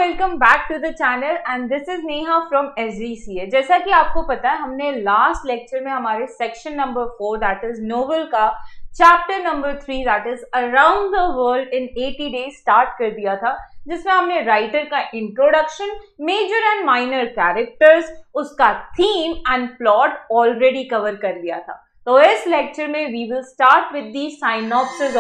Welcome back to the channel and this is Neha from SGCA। जैसा कि आपको पता है, हमने लास्ट लेक्चर में हमारे section number 4 that is novel का chapter number 3 that is around the world in 80 days start कर दिया था, जिसमें हमने राइटर का introduction, major and minor characters, उसका theme and plot already cover कर लिया था। तो इस लेक्चर में we will start with the synopsis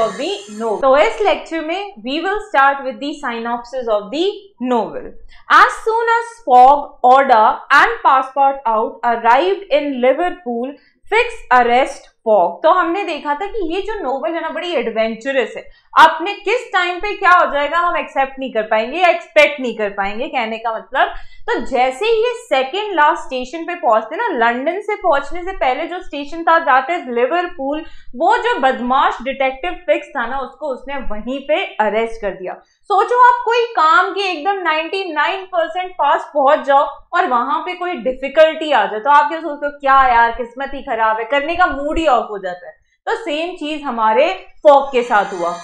of the novel. As soon as Fogg, Order and Passepartout arrived in Liverpool, Fix arrest Fogg। तो हमने देखा था कि ये जो नोवेल है ना, बड़ी एडवेंचरस है। आपने किस टाइम पे क्या हो जाएगा हम एक्सेप्ट नहीं कर पाएंगे या एक्सपेक्ट नहीं कर पाएंगे, कहने का मतलब। तो जैसे ही ये सेकेंड लास्ट स्टेशन पे पहुंचते ना, लंदन से पहुंचने से पहले जो स्टेशन था दैट इज लिवरपूल, वो जो बदमाश डिटेक्टिव फिक्स था ना, उसको उसने वहीं पे अरेस्ट कर दिया। सोचो आप कोई काम के एकदम 99% पास पहुंच जाओ और वहां पे कोई डिफिकल्टी आ जाए, तो आप क्या सोचते हो, क्या यार किस्मत ही खराब है, करने का मूड ही ऑफ हो जाता है। तो सेम चीज हमारे फॉग के साथ हुआ।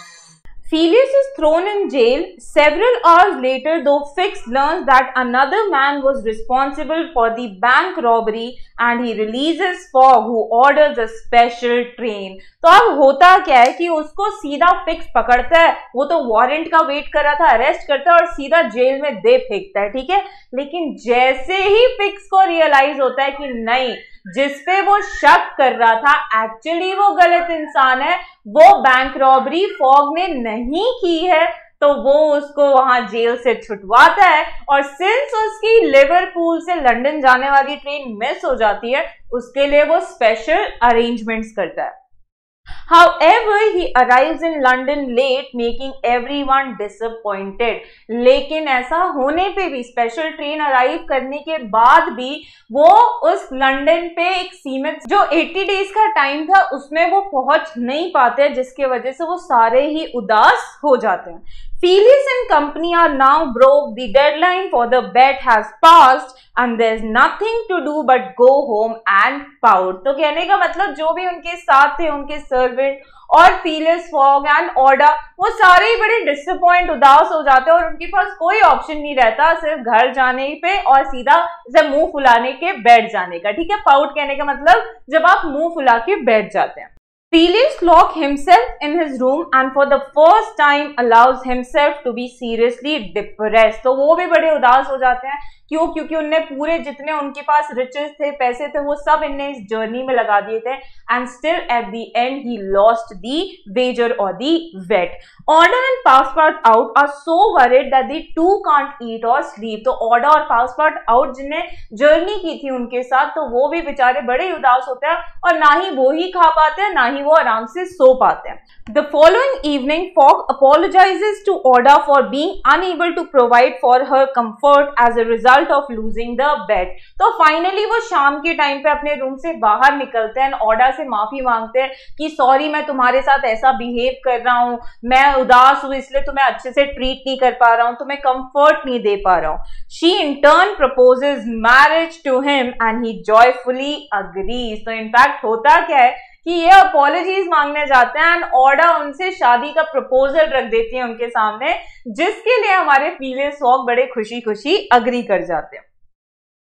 Filius is thrown in jail. Several hours later, though, Fix learns that another man was responsible for the bank robbery and he releases Fogg, who orders a special train. तो अब होता क्या है कि उसको सीधा फिक्स पकड़ता है, वो तो वारंट का वेट कर रहा था, अरेस्ट करता है और सीधा जेल में दे फेंकता है, ठीक है। लेकिन जैसे ही फिक्स को रियलाइज होता है कि नहीं, जिस पे वो शक कर रहा था एक्चुअली वो गलत इंसान है, वो बैंक रॉबरी फॉग ने नहीं की है, तो वो उसको वहां जेल से छुटवाता है। और सिंस उसकी लिवरपूल से लंदन जाने वाली ट्रेन मिस हो जाती है, उसके लिए वो स्पेशल अरेंजमेंट्स करता है। However, he arrives in London late, making everyone disappointed. लेकिन ऐसा होने पे भी, स्पेशल ट्रेन अराइव करने के बाद भी, वो उस लंदन पे एक सीमित जो 80 डेज का टाइम था उसमें वो पहुंच नहीं पाते, जिसके वजह से वो सारे ही उदास हो जाते हैं। Filius and company are now broke. The deadline for the bet has passed and there's nothing to do but go home and pout. तो कहने का मतलब जो भी उनके साथ थे, उनके सर्वेंट और Filius, Fogg एंड ऑर्डर, वो सारे ही बड़े डिसअपॉइंट, उदास हो जाते हैं और उनके पास कोई ऑप्शन नहीं रहता सिर्फ घर जाने पे और सीधा जब मुंह फुलाने के बैठ जाने का, ठीक है। पाउट कहने का मतलब जब आप मुंह फुला के बैठ जाते हैं। Filius locks himself in his room and for the first time allows himself to be seriously depressed. तो वो भी बड़े उदास हो जाते हैं। क्यों? क्योंकि उनने पूरे जितने उनके पास रिचेस थे, पैसे थे, वो सब इनने इस जर्नी में लगा दिए थे। And still at the end he lost the wager or the bet. Order and Passepartout are so worried that they too can't eat or sleep. तो ऑर्डर और पासपार्टआउट जिन्हें जर्नी की थी उनके साथ, तो वो भी बेचारे बड़े उदास होते हैं और ना ही वो ही खा पाते हैं, ना ही वो आराम से सो पाते हैं। The following evening, Fogg apologizes to Order for being unable to provide for her comfort as a result of losing the bet. तो फाइनली वो शाम के टाइम पे अपने रूम से बाहर निकलते हैं, ऑर्डर से माफी मांगते हैं कि सॉरी, मैं तुम्हारे साथ ऐसा बिहेव कर रहा हूँ, मैं उदास हूँ, इसलिए तुम्हें अच्छे से ट्रीट नहीं कर पा रहा हूँ, तुम्हें कंफर्ट नहीं दे पा रहा हूँ। She in turn proposes marriage to him and he joyfully agrees. तो इनफैक्ट होता क्या है कि ये अपॉलॉजीज मांगने जाते हैं एंड ऑर्डर उनसे शादी का प्रपोजल रख देती है उनके सामने, जिसके लिए हमारे Filius, Fogg बड़े खुशी खुशी अग्री कर जाते हैं।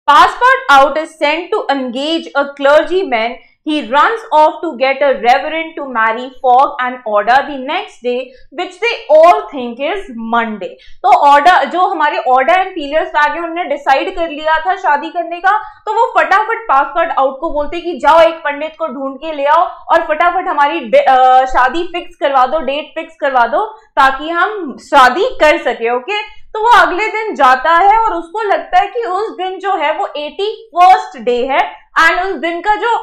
Passepartout is sent to engage a clergyman. He runs off to get a reverend to marry Fogg and Order the next day, which they all think is Monday. तो order जो हमारे order and Filius आगे उन्होंने decide कर लिया था शादी करने का, तो वो फटाफट पासपार्टआउट को बोलते कि जाओ एक पंडित को ढूंढ के ले आओ और फटाफट हमारी शादी फिक्स करवा दो, डेट फिक्स करवा दो, ताकि हम शादी कर सके। ओके, तो वो अगले दिन जाता है और उसको लगता है कि उस दिन जो है वो 81st डे है एंड उस दिन का जो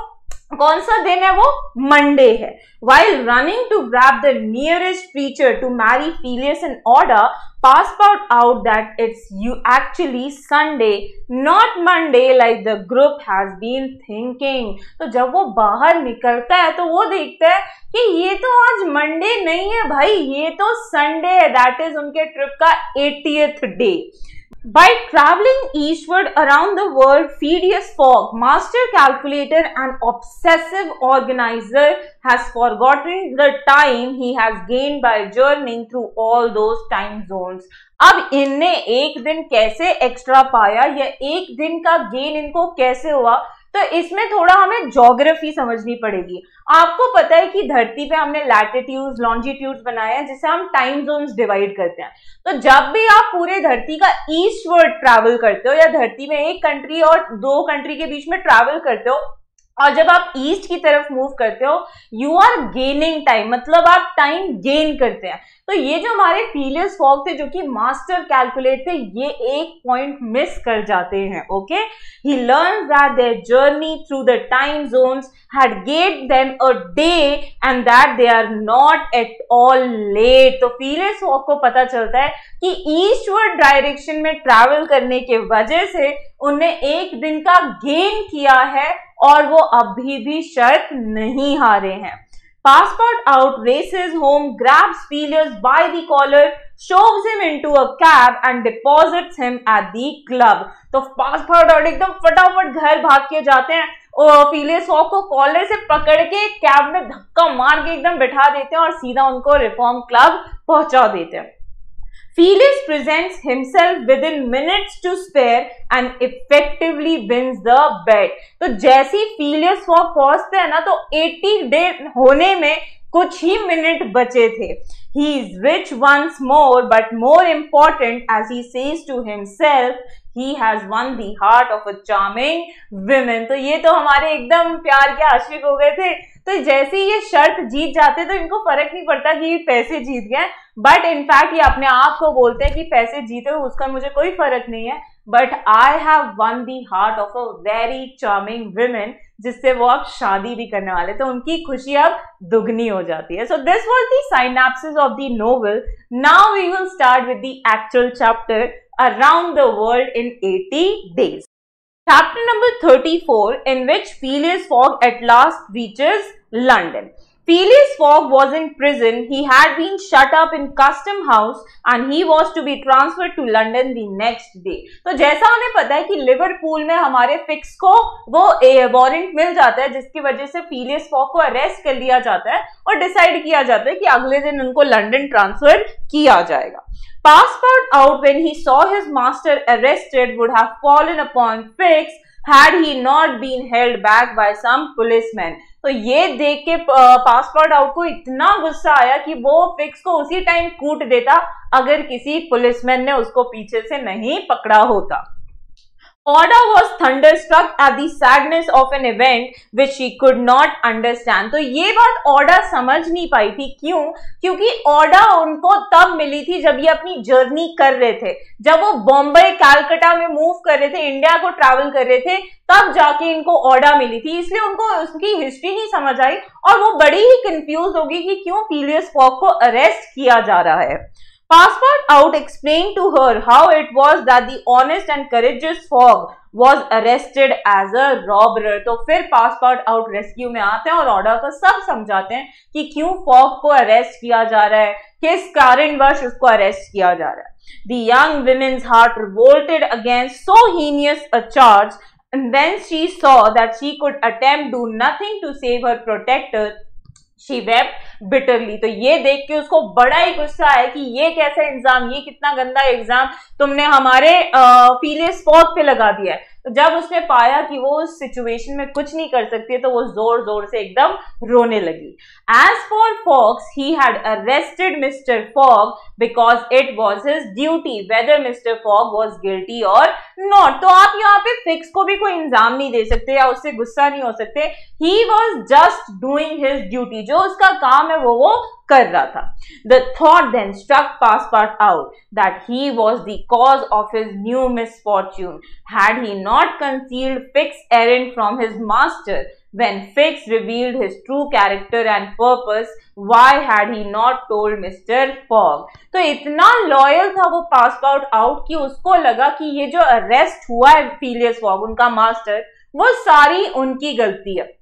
कौन सा दिन है वो मंडे है। While running to grab the nearest preacher to marry Filius and Order, Passepartout that it's actually Sunday, not Monday like the group has been thinking. तो जब वो बाहर निकलता है तो वो देखता है कि ये तो आज मंडे नहीं है भाई, ये तो संडे है। दैट इज उनके ट्रिप का 80th day. By traveling eastward around the world, Filius, Fogg, master calculator and obsessive organizer, has forgotten the time he has gained by journeying through all those time zones. अब इनने एक दिन कैसे extra पाया या एक दिन का गेन इनको कैसे हुआ, तो इसमें थोड़ा हमें ज्योग्राफी समझनी पड़ेगी। आपको पता है कि धरती पे हमने लैटिट्यूड्स लॉन्जिट्यूड्स बनाए हैं जिसे हम टाइम जोन्स डिवाइड करते हैं। तो जब भी आप पूरे धरती का ईस्टवर्ड ट्रैवल करते हो या धरती में एक कंट्री और दो कंट्री के बीच में ट्रैवल करते हो और जब आप ईस्ट की तरफ मूव करते हो, यू आर गेनिंग टाइम, मतलब आप टाइम गेन करते हैं। तो ये जो हमारे फिलियस फॉग थे जो कि मास्टर कैलकुलेट थे, ये एक पॉइंट मिस कर जाते हैं। Okay, he learns that their journey through the time zones had gave them a day and that they are not at all late। तो फिलियस फॉग को पता चलता है कि ईस्टवर्ड डायरेक्शन में ट्रैवल करने के वजह से उन्हें एक दिन का गेन किया है और वो अभी भी शर्त नहीं हारे हैं। Passport out races home, grabs Phileas by the collar, shoves him into a cab and deposits him at the club। तो पासपोर्ट आउट एकदम फटाफट घर भाग के जाते हैं और फिलियस फॉग को कॉलर से पकड़ के कैब में धक्का मार के एकदम बिठा देते हैं और सीधा उनको रिफॉर्म क्लब पहुंचा देते हैं। Phileas presents himself within minutes to spare and effectively wins the bet। तो जैसे ही फिलियस फॉग पहुंचते हैं ना, तो 80 डे होने में कुछ ही मिनट बचे थे। He is rich once more, but more important, as he says to himself, he has won the heart of a charming woman। तो ये तो हमारे एकदम प्यार के आशिक हो गए थे। तो जैसे ही ये शर्त जीत जाते तो इनको फर्क नहीं पड़ता कि ये पैसे जीत गए, बट इनफैक्ट ये अपने आप को बोलते हैं कि पैसे जीते हो उसका मुझे कोई फर्क नहीं है, but I have one the heart of a very charming women, जिससे वो अब शादी भी करने वाले, तो उनकी खुशी अब दुगनी हो जाती है। So this was the synopsis of the novel. Now we will start with the actual chapter around the world in 80 days। Chapter number 34, in which Phileas Fogg at last reaches London। Phileas Fogg was in prison. He had been shut up in Custom House and he was to be transferred to London the next day। तो जैसा हमें पता है कि Liverpool में हमारे fix को वो वारंट मिल जाता है जिसकी वजह से फिलियस फॉग को अरेस्ट कर लिया जाता है और डिसाइड किया जाता है कि अगले दिन उनको लंदन ट्रांसफर किया जाएगा। Passport out when he saw his master arrested would have fallen upon Fix had he not been held back by some policemen। तो ये देख के पासपोर्ट आउट को इतना गुस्सा आया कि वो फिक्स को उसी टाइम कूट देता अगर किसी पुलिसमैन ने उसको पीछे से नहीं पकड़ा होता। Oda was thunderstruck at the sadness of an event which she could not understand। तो ये बात ओडा समझ नहीं पाई थी। क्यों? क्योंकि ओडा उनको तब मिली थी जब ये अपनी जर्नी कर रहे थे, जब वो बॉम्बे कैलकाटा में मूव कर रहे थे, इंडिया को ट्रैवल कर रहे थे, तब जाके इनको ओडा मिली थी। इसलिए उनको उसकी हिस्ट्री नहीं समझ आई और वो बड़ी ही कंफ्यूज होगी कि क्यों फिलियस फॉग को अरेस्ट किया जा रहा है। Passport out explained to her how it was that the honest and courageous Fogg was arrested as a robber। तो फिर पासपोर्ट आउट रेस्क्यू में आते हैं और ऑर्डर को सब समझाते हैं कि क्यों फॉग को अरेस्ट किया जा रहा है, किस कारणवश उसको अरेस्ट किया जा रहा है। The young woman's heart revolted against so heinous a charge, and when she saw that she could attempt do nothing to save her protector, she wept bitterly। तो ये देख के उसको बड़ा ही गुस्सा आया कि ये कैसा एग्जाम, ये कितना गंदा एग्जाम तुमने हमारे फिलियस फॉग पे लगा दिया है। तो जब उसने पाया कि वो उस सिचुएशन में कुछ नहीं कर सकती तो वो जोर जोर से एकदम रोने लगी। As for Fox, he had arrested Mr. Fogg because it was his duty whether Mr. Fogg was guilty or not। तो आप यहाँ पे फिक्स को भी कोई इल्जाम नहीं दे सकते या उससे गुस्सा नहीं हो सकते। He was just doing his duty, जो उसका काम है वो कर रहा था। The thought then struck Passport out that he was the cause of his new misfortune had he not concealed Fix's errand from his master। When Fix revealed his true character and purpose, why had he not told Mr. Fogg? तो इतना loyal था वो passport out कि उसको लगा कि ये जो अरेस्ट हुआ है फिलियस फॉग, उनका मास्टर, वो सारी उनकी गलती है।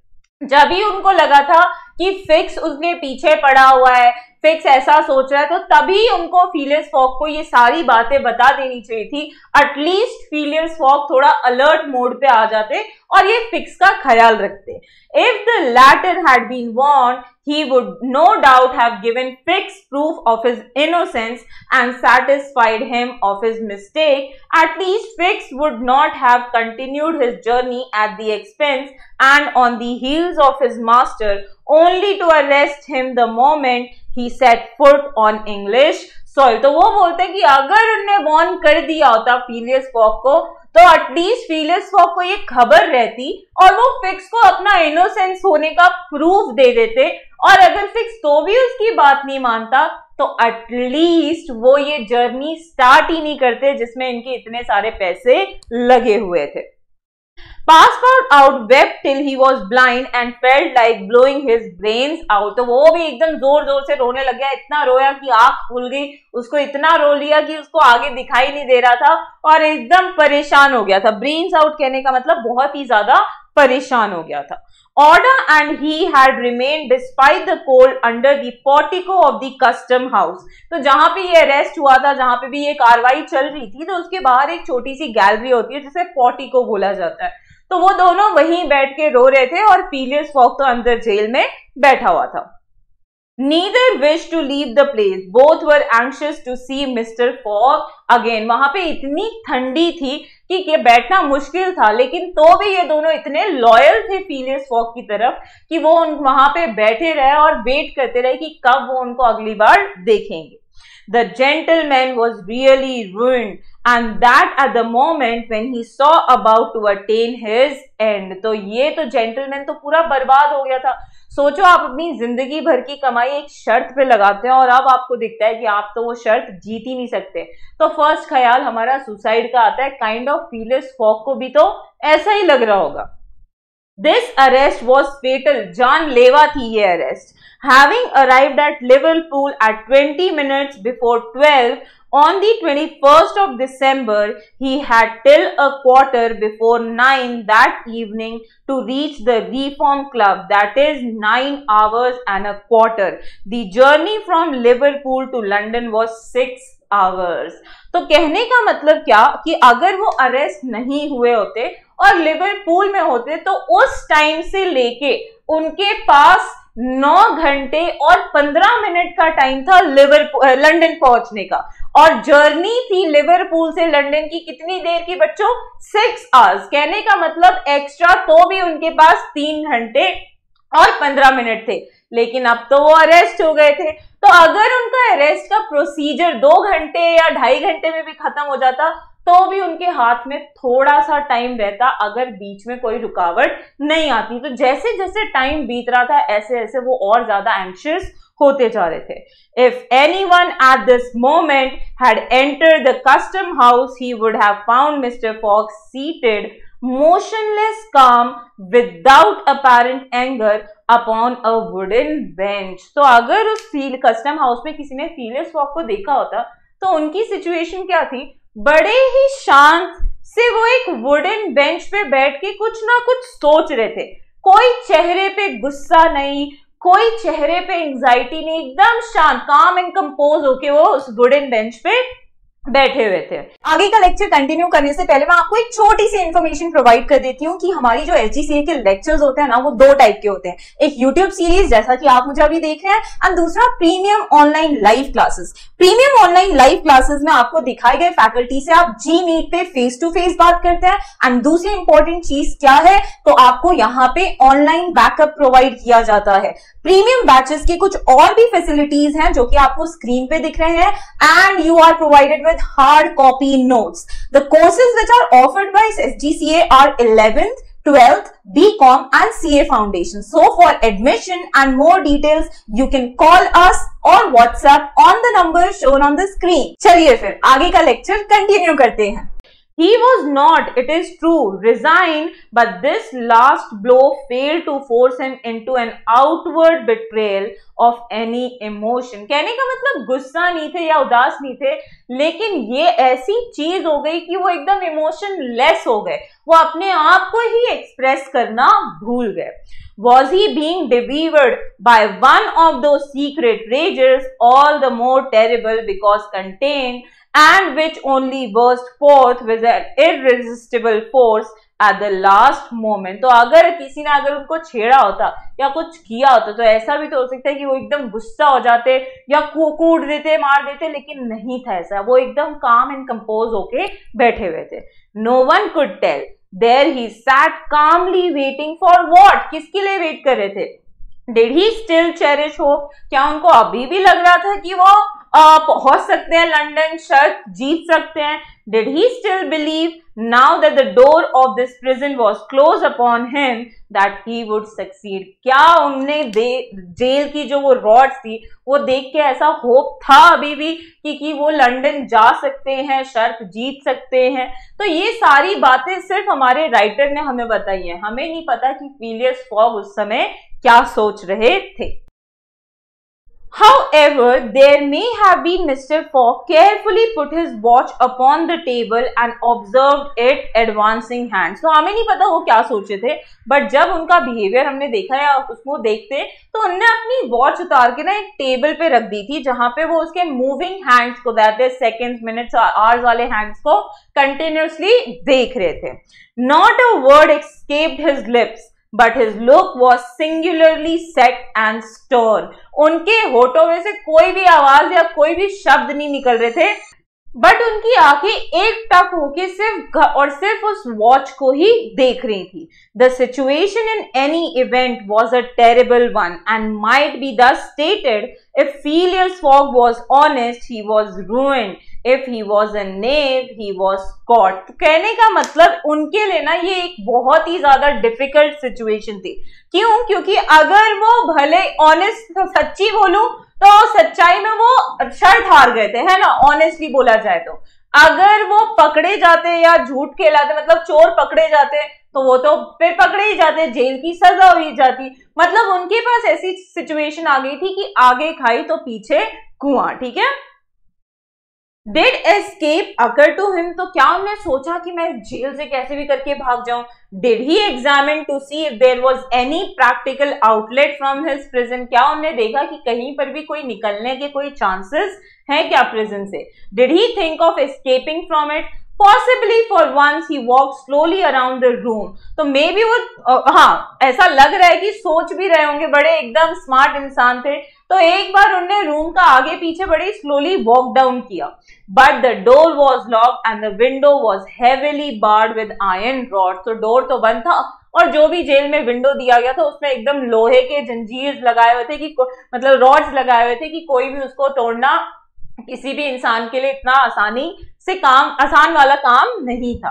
जब ही उनको लगा था कि फिक्स उसके पीछे पड़ा हुआ है, फिक्स ऐसा सोच रहा है, तो तभी उनको फिलियस फॉग को ये सारी बातें बता देनी चाहिए थी। एटलीस्ट फिलियस फॉग थोड़ा अलर्ट मोड पे आ जाते और ये फिक्स का ख्याल रखते। If the latter had been warned, he would no doubt have given Fix proof of his innocence and satisfied him of his mistake. At least Fix would not have continued his journey at the expense and on the heels of his master, only to arrest him the moment he set foot on English soil. तो वो बोलते हैं कि अगर उनने Warne कर दिया होता फिलियस फॉग को, तो एटलीस्ट फिलियस फॉग को ये खबर रहती और वो फिक्स को अपना इनोसेंस होने का प्रूफ दे देते। और अगर फिक्स तो भी उसकी बात नहीं मानता, तो एटलीस्ट वो ये जर्नी स्टार्ट ही नहीं करते जिसमें इनके इतने सारे पैसे लगे हुए थे। Passport out wept till he was blind and felt like blowing his brains out. तो वो भी एकदम जोर जोर से रोने लग गया, इतना रोया कि आंख खुल गई, उसको इतना रो लिया कि उसको आगे दिखाई नहीं दे रहा था और एकदम परेशान हो गया था। ब्रेन्स आउट कहने का मतलब बहुत ही ज्यादा परेशान हो गया था। Order and he had remained despite the cold under the portico of the custom house. तो जहां पे ये अरेस्ट हुआ था, जहां पे भी ये कार्रवाई चल रही थी, तो उसके बाहर एक छोटी सी गैलरी होती है जिसे पोर्टिको बोला जाता है। तो वो दोनों वहीं बैठ के रो रहे थे और फिलियस फॉग तो अंदर जेल में बैठा हुआ था। Neither wished to leave the place. Both were anxious to see Mr. Fogg again. वहां पे इतनी ठंडी थी कि बैठना मुश्किल था, लेकिन तो भी ये दोनों इतने लॉयल थे फिलियस फॉग की तरफ कि वो वहां पे बैठे रहे और वेट करते रहे कि कब वो उनको अगली बार देखेंगे। The gentleman was really ruined, and that at the moment when he saw about to attain his end. तो ये तो जेंटलमैन तो पूरा बर्बाद हो गया था। सोचो आप अपनी जिंदगी भर की कमाई एक शर्त पे लगाते हैं और अब आपको दिखता है कि आप तो वो शर्त जीत ही नहीं सकते, तो फर्स्ट ख्याल हमारा सुसाइड का आता है। काइंड ऑफ फिलियस फॉग को भी तो ऐसा ही लग रहा होगा। This arrest was fatal. जानलेवा थी ये arrest. Having arrived at Liverpool at 20 minutes before 12 on the 21st of December, he had till a quarter before 9 that evening to reach the Reform Club. That is 9 hours and a quarter. The journey from Liverpool to London was 6 hours. तो कहने का मतलब क्या कि अगर वो arrest नहीं हुए होते और लिवरपूल में होते, तो उस टाइम से लेके उनके पास 9 घंटे और 15 मिनट का टाइम था लंदन पहुंचने का। और जर्नी थी लिवरपूल से लंदन की कितनी देर की बच्चों? 6 आवर्स। कहने का मतलब एक्स्ट्रा तो भी उनके पास 3 घंटे और 15 मिनट थे, लेकिन अब तो वो अरेस्ट हो गए थे। तो अगर उनका अरेस्ट का प्रोसीजर 2 घंटे या 2.5 घंटे में भी खत्म हो जाता, तो भी उनके हाथ में थोड़ा सा टाइम रहता अगर बीच में कोई रुकावट नहीं आती। तो जैसे जैसे टाइम बीत रहा था, ऐसे ऐसे वो और ज्यादा एंशियस होते जा रहे थे। If anyone at this moment had entered the custom house, he would have found Mr. Fogg seated, motionless, calm, without apparent anger, upon a wooden bench. तो अगर उस कस्टम हाउस में किसी ने फिलियस फॉग को देखा होता, तो उनकी सिचुएशन क्या थी? बड़े ही शांत से वो एक वुडन बेंच पे बैठ के कुछ ना कुछ सोच रहे थे। कोई चेहरे पे गुस्सा नहीं, कोई चेहरे पे एंजाइटी नहीं, एकदम शांत, काम एंड कंपोज होके वो उस वुडन बेंच पे बैठे हुए थे। आगे का लेक्चर कंटिन्यू करने से पहले मैं आपको एक छोटी सी इन्फॉर्मेशन प्रोवाइड कर देती हूँ कि हमारी जो SGCA के लेक्चर्स होते हैं ना, वो 2 टाइप के होते हैं। एक यूट्यूब सीरीज जैसा कि आप मुझे अभी देख रहे हैं, एंड दूसरा premium online live classes. Premium online live classes में आपको दिखाए गए फैकल्टी से आप G-Meet पे फेस टू फेस बात करते हैं। एंड दूसरी इंपॉर्टेंट चीज क्या है, तो आपको यहाँ पे ऑनलाइन बैकअप प्रोवाइड किया जाता है। प्रीमियम बैचेस की कुछ और भी फैसिलिटीज हैं जो कि आपको स्क्रीन पे दिख रहे हैं, and you are provided with hard copy notes. The courses which are offered by SGCA are 11th, 12th, BCom and CA Foundation. So for admission and more details, you can call us or WhatsApp on the number shown on the screen. चलिए फिर आगे का lecture continue करते हैं। He was not, it is true, resigned, but this last blow failed to force him into an outward betrayal of any emotion. कहने का मतलब गुस्सा नहीं थे या उदास नहीं थे, लेकिन ये ऐसी चीज हो गई कि वो एकदम इमोशन लेस हो गए, वो अपने आप को ही एक्सप्रेस करना भूल गए. Was he being devoured by one of those secret rages, all the more terrible because contained, and which only burst forth with an irresistible force at the last moment? तो अगर किसी ने अगर उनको छेड़ा होता या कुछ किया होता तो ऐसा भी तो हो सकता है कि वो एकदम गुस्सा हो जाते या कूट देते, मार देते, लेकिन नहीं था ऐसा. वो एकदम काम एंड कंपोज होके बैठे हुए थे. No one could tell. There he sat calmly waiting for what? किसके लिए वेट कर रहे थे? Did he still cherish hope? क्या उनको अभी भी लग रहा था कि वो पहुंच सकते हैं लंदन, शर्त जीत सकते हैं? Did he still believe, now that the door of this prison was closed upon him, that he would succeed? क्या उनने जेल की जो वो रॉड्स थी वो देख के ऐसा होप था अभी भी कि वो लंदन जा सकते हैं, शर्त जीत सकते हैं? तो ये सारी बातें सिर्फ हमारे राइटर ने हमें बताई है. हमें नहीं पता कि फिलियस फॉग उस समय क्या सोच रहे थे. However, there may have been Mr. Fogg carefully put his watch upon the table and observed it advancing hands. तो हमें नहीं पता वो क्या सोचे थे, बट जब उनका बिहेवियर हमने देखा या उसको देखते तो उन्होंने अपनी वॉच उतार के ना एक टेबल पे रख दी थी जहां पे वो उसके मूविंग हैंड्स को, that is seconds, minutes, hours वाले हैंड्स को कंटिन्यूसली देख रहे थे. Not a word escaped his lips, but his look was singularly set and stern. उनके होठों में से कोई भी आवाज या कोई भी शब्द नहीं निकल रहे थे, बट उनकी आंखें एक टक होके सिर्फ उस वॉच को ही देख रही थी. The situation in any event was a terrible one and might be thus stated. If Phileas Fogg was honest, he was ruined. If he was a knave, he was caught. तो कहने का मतलब उनके लिए ना ये एक बहुत ही ज्यादा डिफिकल्ट सिचुएशन थी. क्यों? क्योंकि अगर वो भले ऑनेस्ट, सच्ची बोलूं तो सच्चाई में वो शर्त हार गए थे, है ना, ऑनेस्टली बोला जाए तो. अगर वो पकड़े जाते या झूठ कहलाते, मतलब चोर पकड़े जाते, तो वो तो फिर पकड़े ही जाते, जेल की सजा हुई जाती. मतलब उनके पास ऐसी सिचुएशन आ गई थी कि आगे खाई तो पीछे कुआं. ठीक है. Did escape occur to him? तो क्या उन्होंने सोचा कि मैं जेल से कैसे भी करके भाग जाऊं? Did he examine to see if there was any practical outlet from his prison? क्या उन्होंने देखा कि कहीं पर भी कोई निकलने के कोई चांसेस है क्या प्रिजन से? Did he think of escaping from it? Possibly for once he walked slowly around the room. तो मे बी वो हाँ ऐसा लग रहा है कि सोच भी रहे होंगे, बड़े एकदम स्मार्ट इंसान थे, तो एक बार उन्होंने रूम का आगे पीछे बड़ी स्लोली वॉक डाउन किया. But the door was locked and the window was heavily barred with iron rod. तो डोर तो बंद था और जो भी जेल में विंडो दिया गया था उसमें एकदम लोहे के जंजीर लगाए हुए थे कि मतलब रॉड्स लगाए हुए थे कि कोई भी उसको तोड़ना किसी भी इंसान के लिए इतना आसान वाला काम नहीं था.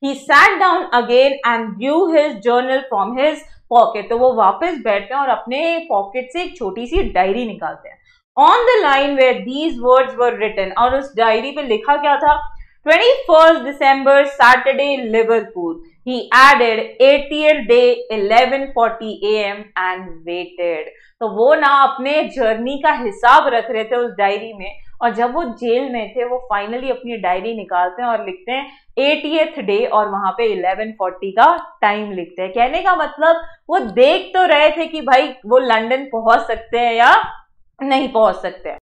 He sat down again and drew his journal from his pocket. तो वो वापस बैठते हैं और अपने पॉकेट से एक छोटी सी डायरी निकालते हैं. On the line where these words were written, और उस डायरी पे लिखा क्या था? 21st December, Saturday, Liverpool. He added 80th day, 11:40 AM and waited. तो वो ना अपने जर्नी का हिसाब रख रहे थे उस डायरी में, और जब वो जेल में थे वो फाइनली अपनी डायरी निकालते हैं और लिखते हैं 80th डे और वहां पे 11:40 का टाइम लिखते हैं. कहने का मतलब वो देख तो रहे थे कि भाई वो लंदन पहुंच सकते हैं या नहीं पहुंच सकते हैं.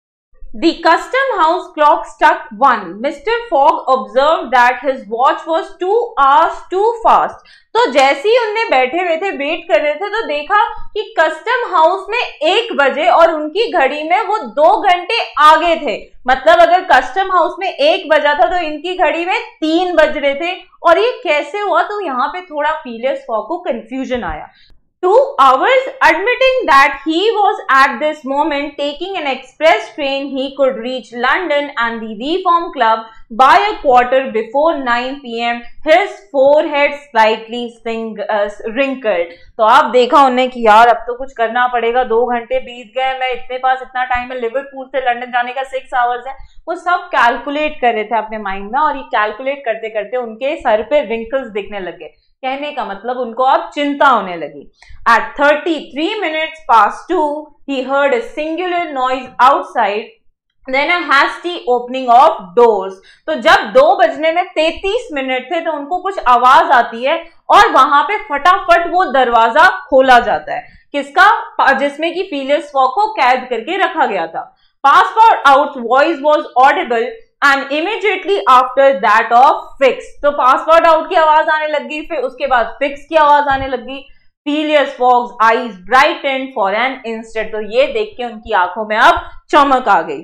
The custom house clock struck 1. Mr. Fogg observed that his watch was 2 hours too fast. तो जैसे ही उनने बैठे हुए थे, वेट कर रहे थे, तो देखा कि कस्टम हाउस में 1 बजे और उनकी घड़ी में वो 2 घंटे आगे थे. मतलब अगर कस्टम हाउस में 1 बजा था तो इनकी घड़ी में 3 बज रहे थे. और ये कैसे हुआ? तो यहाँ पे थोड़ा फिलियस फॉग को कंफ्यूजन आया. 2 hours, admitting that he was at this moment taking an express train. He could reach London and the Reform Club by a quarter before 9 p.m. His forehead slightly wrinkled. तो आप देखा उन्हें कि यार अब तो कुछ करना पड़ेगा, 2 घंटे बीत गए, मैं इतने पास इतना टाइम है, लिवरपूल से लंदन जाने का 6 आवर्स है। वो सब कैलकुलेट कर रहे थे अपने माइंड में, और ये कैलकुलेट करते करते उनके सर पे रिंकल्स दिखने लगे। कहने का मतलब उनको अब चिंता होने लगी। At 33 minutes past 2, he heard a singular noise outside, then a hasty opening of doors. तो जब 2 बजने में 33 मिनट थे तो उनको कुछ आवाज आती है और वहां पे फटाफट वो दरवाजा खोला जाता है। किसका? जिसमें कि फिलियस फॉग को कैद करके रखा गया था। Passport out's voice was audible and immediately after that of Fix. तो पासपोर्ट आउट की आवाज आने लगी, फिर उसके बाद फिक्स की आवाज आने लगी। Phileas Fogg's eyes brightened for an instant. तो ये देख के उनकी आंखों में अब चमक आ गई।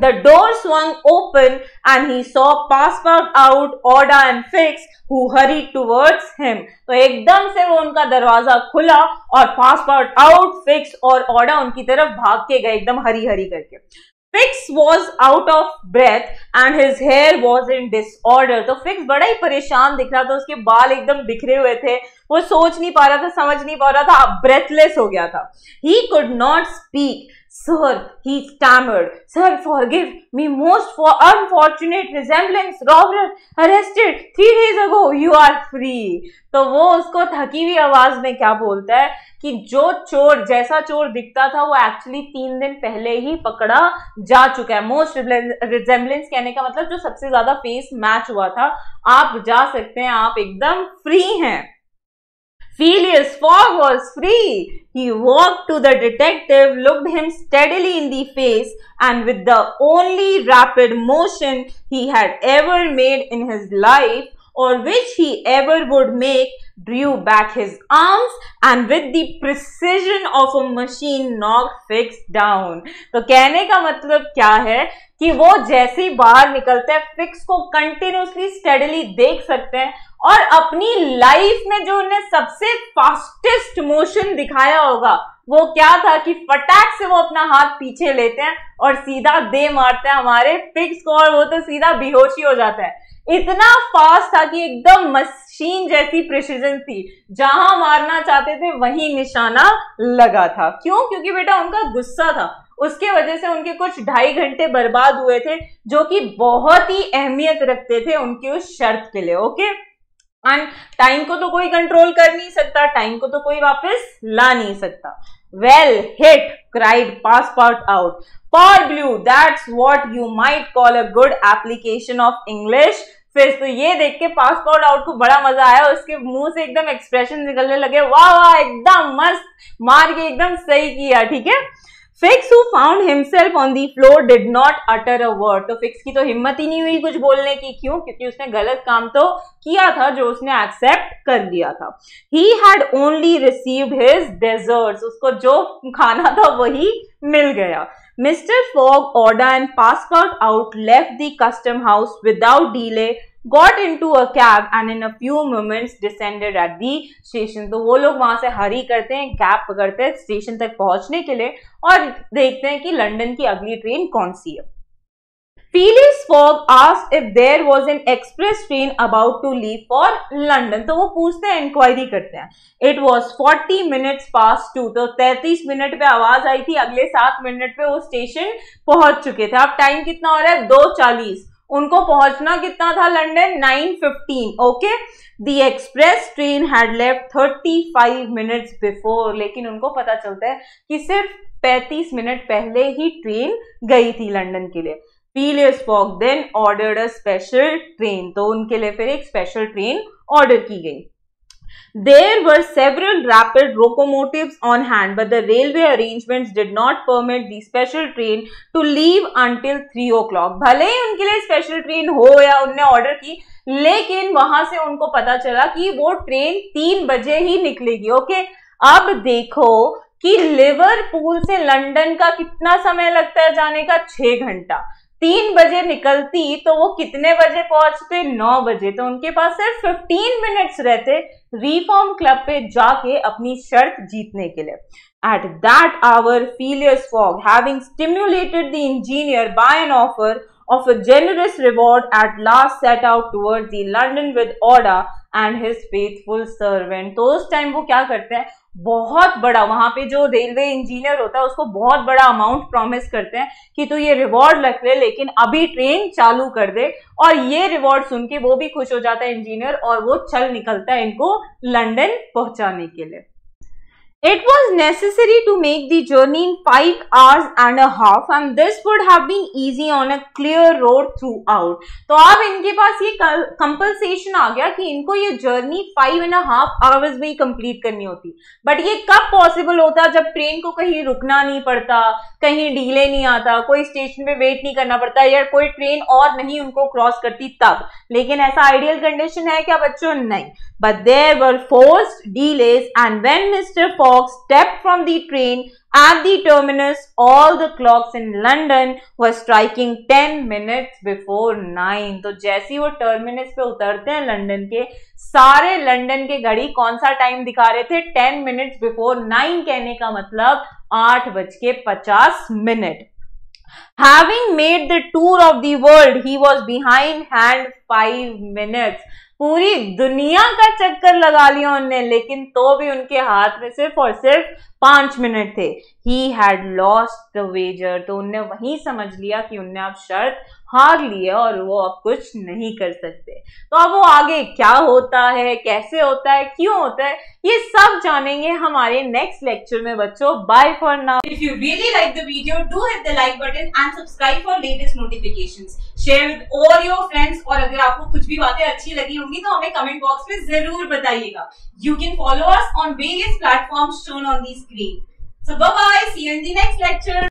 The door swung open and he saw Passport out, Oda and Fix who hurried towards him. तो एकदम से वो उनका दरवाजा खुला और पासपोर्ट आउट, फिक्स और ओडा उनकी तरफ भाग के गए एकदम हरी हरी करके। Fix was out of breath and his hair was in disorder. तो फिक्स बड़ा ही परेशान दिख रहा था, उसके बाल एकदम बिखरे हुए थे, वो सोच नहीं पा रहा था, समझ नहीं पा रहा था, ब्रेथलेस हो गया था। He could not speak. Sir, he stammered. Sir, forgive me, most unfortunate resemblance. Robber arrested 3 days ago. You are free. तो वो उसको थकी हुई आवाज में क्या बोलता है कि जो चोर जैसा चोर दिखता था वो एक्चुअली 3 दिन पहले ही पकड़ा जा चुका है। मोस्ट रिजेम्बलेंस कहने का मतलब जो सबसे ज्यादा फेस मैच हुआ था, आप जा सकते हैं, आप एकदम फ्री हैं। Phileas Fogg was free. He walked to the detective, looked him steadily in the face, and with the only rapid motion he had ever made in his life, or which he ever would make, drew back his arms and with the precision of a machine knocked Fix down. तो कहने का मतलब क्या है कि वो जैसे ही बाहर निकलते हैं, फिक्स को कंटिन्यूसली स्टेडीली देख सकते हैं, और अपनी लाइफ में जो उन्हें सबसे फास्टेस्ट मोशन दिखाया होगा वो क्या था कि फटाक से वो अपना हाथ पीछे लेते हैं और सीधा दे मारते हैं हमारे फिक्स को, और वो तो सीधा बेहोशी हो जाता है। इतना फास्ट था कि एकदम मशीन जैसी प्रिसीजन थी, जहां मारना चाहते थे वहीं निशाना लगा था। क्यों? क्योंकि बेटा उनका गुस्सा था, उसके वजह से उनके कुछ 2.5 घंटे बर्बाद हुए थे, जो कि बहुत ही अहमियत रखते थे उनकी उस शर्त के लिए। ओके, एंड टाइम को तो कोई कंट्रोल कर नहीं सकता, टाइम को तो कोई वापस ला नहीं सकता। Well hit, cried passport out. Parbleu, that's what you might call a good application of English. फिर तो ये देख के पासपोर्ट आउट को बड़ा मजा आया, उसके मुंह से एकदम एक्सप्रेशन निकलने लगे, वाह वाह एकदम मस्त, मार के एकदम सही किया। ठीक है। Fix, who found himself on the floor, did not utter a word. तो फिक्स की तो हिम्मत ही नहीं हुई कुछ बोलने की। क्यों? क्योंकि उसने गलत काम तो किया था जो उसने एक्सेप्ट कर लिया था। He had only received his deserts. उसको जो खाना था वही मिल गया। Mr. Fogg, Oda and Passport out left the custom house without delay, got into a cab and in a few moments descended at the station. तो वो लोग वहां से हरी करते हैं, कैब पकड़ते हैं स्टेशन तक पहुंचने के लिए, और देखते हैं कि लंदन की अगली ट्रेन कौन सी है। Phileas Fogg asked if there was an express train about to leave for London. तो वो पूछते हैं, इंक्वायरी करते हैं। It was 40 minutes past 2. तो 33 मिनट पे आवाज आई थी, अगले 7 मिनट पे वो स्टेशन पहुंच चुके थे। अब टाइम कितना हो रहा है? 2:40। उनको पहुंचना कितना था London? 9:15। Okay, the express train had left 35 minutes before. लेकिन उनको पता चलता है कि सिर्फ 35 मिनट पहले ही ट्रेन गई थी लंदन के लिए। Phileas Fogg then ordered a special train. तो उनके लिए फिर एक स्पेशल ट्रेन ऑर्डर की गई। There were several rapid locomotives on hand, but the railway arrangements did not permit the special train to leave until 3 o'clock. भले ही उनके लिए स्पेशल ट्रेन हो या उनने ऑर्डर की, लेकिन वहां से उनको पता चला कि वो ट्रेन 3 बजे ही निकलेगी। ओके, अब देखो कि लिवरपूल से लंदन का कितना समय लगता है जाने का? 6 घंटा। 3 बजे निकलती तो वो कितने बजे पहुंचते? 9 बजे। तो उनके पास सिर्फ 15 मिनट्स रहते रिफॉर्म क्लब पे जाके अपनी शर्त जीतने के लिए। At that hour, Phileas Fogg, having stimulated the engineer by an offer of a generous reward, at last set out towards the London with Oda and his faithful servant। तो उस time वो क्या करते हैं, बहुत बड़ा, वहां पे जो रेलवे इंजीनियर होता है उसको बहुत बड़ा अमाउंट प्रॉमिस करते हैं कि तू ये रिवॉर्ड रख ले, लेकिन अभी ट्रेन चालू कर दे। और ये रिवॉर्ड सुन के वो भी खुश हो जाता है इंजीनियर, और वो चल निकलता है इनको लंदन पहुंचाने के लिए। It was necessary to make the journey in 5 hours and a half, and this would have been easy on a clear road throughout। तो अब इनके पास ये कंपल्सेशन आ गया कि इनको ये जर्नी 5.5 आवर्स में ही कंप्लीट करनी होती। बट ये कब पॉसिबल होता? जब ट्रेन को कहीं रुकना नहीं पड़ता, कहीं डिले नहीं आता, कोई स्टेशन पे वेट नहीं करना पड़ता, या कोई ट्रेन और नहीं उनको क्रॉस करती तब। लेकिन ऐसा आइडियल कंडीशन है क्या बच्चों? नहीं। But there were forced delays, and when Mr. Fogg stepped from the train at the terminus, all the clocks in London were striking 10 minutes before 9। तो जैसे ही वो टर्मिनस पे उतरते हैं लंदन के, सारे लंदन के घड़ी कौन सा टाइम दिखा रहे थे? 10 minutes before 9, कहने का मतलब 8:50। Having made the tour of the world, he was behindhand 5 minutes। पूरी दुनिया का चक्कर लगा लिया उनने, लेकिन तो भी उनके हाथ में सिर्फ और सिर्फ 5 मिनट थे। He had lost the wager। तो उनने वहीं समझ लिया कि उनने अब शर्त हार ली है और वो अब कुछ नहीं कर सकते। तो अब वो आगे क्या होता है, कैसे होता है, क्यों होता है, ये सब जानेंगे हमारे नेक्स्ट लेक्चर में बच्चों। Bye for now. If you really like the video, do hit the like button and subscribe for latest notifications. Share with all your friends, और अगर आपको कुछ भी बातें अच्छी लगी होंगी तो हमें कमेंट बॉक्स में जरूर बताइएगा। You can follow us on various platforms shown on the screen. So bye bye, see you in the next lecture.